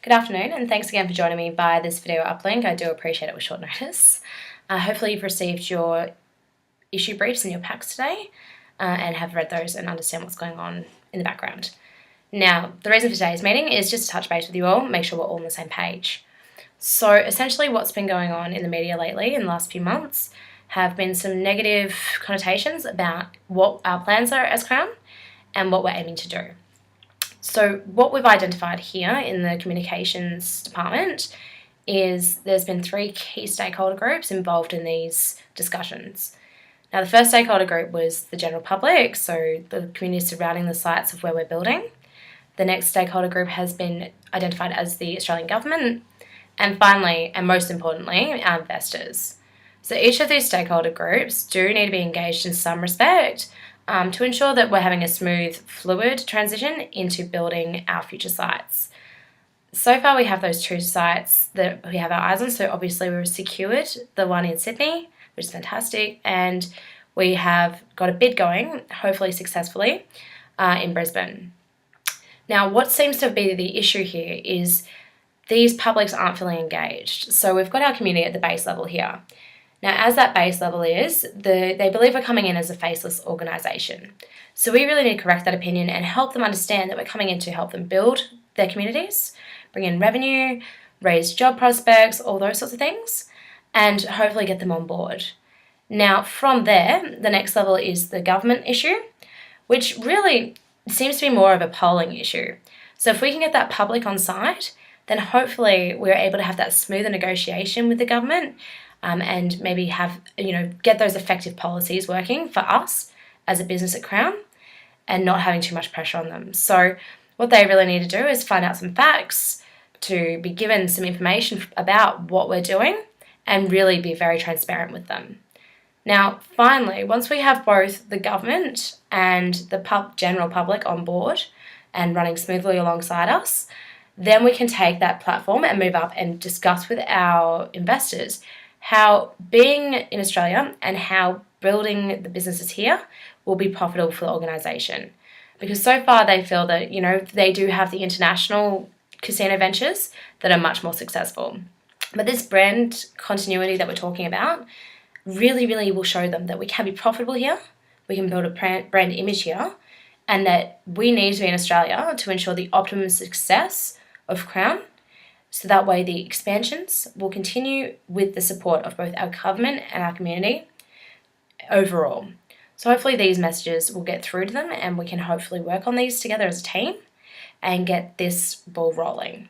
Good afternoon, and thanks again for joining me by this video uplink. I do appreciate it with short notice. Hopefully you've received your issue briefs and your packs today and have read those and understand what's going on in the background. Now, the reason for today's meeting is just to touch base with you all, make sure we're all on the same page. So essentially what's been going on in the media lately in the last few months have been some negative connotations about what our plans are as Crown and what we're aiming to do. So what we've identified here in the communications department is there's been 3 key stakeholder groups involved in these discussions. Now, the first stakeholder group was the general public, so the community surrounding the sites of where we're building. The next stakeholder group has been identified as the Australian government. And finally, and most importantly, our investors. So each of these stakeholder groups do need to be engaged in some respect to ensure that we're having a smooth, fluid transition into building our future sites. So far we have those 2 sites that we have our eyes on, so obviously we've secured the one in Sydney, which is fantastic, and we have got a bid going, hopefully successfully, in Brisbane. Now, what seems to be the issue here is these publics aren't feeling engaged. So we've got our community at the base level here. Now, as that base level is, they believe we're coming in as a faceless organisation. So we really need to correct that opinion and help them understand that we're coming in to help them build their communities, bring in revenue, raise job prospects, all those sorts of things, and hopefully get them on board. Now, from there, the next level is the government issue, which really seems to be more of a polling issue. So if we can get that public on side, then hopefully we're able to have that smoother negotiation with the government and maybe have, get those effective policies working for us as a business at Crown and not having too much pressure on them. So what they really need to do is find out some facts, to be given some information about what we're doing and really be very transparent with them. Now, finally, once we have both the government and the general public on board and running smoothly alongside us, then we can take that platform and move up and discuss with our investors how being in Australia and how building the businesses here will be profitable for the organisation. Because so far they feel that, they do have the international casino ventures that are much more successful. But this brand continuity that we're talking about really, really will show them that we can be profitable here, we can build a brand image here, and that we need to be in Australia to ensure the optimum success of Crown, so that way the expansions will continue with the support of both our government and our community overall. So hopefully these messages will get through to them and we can hopefully work on these together as a team and get this ball rolling.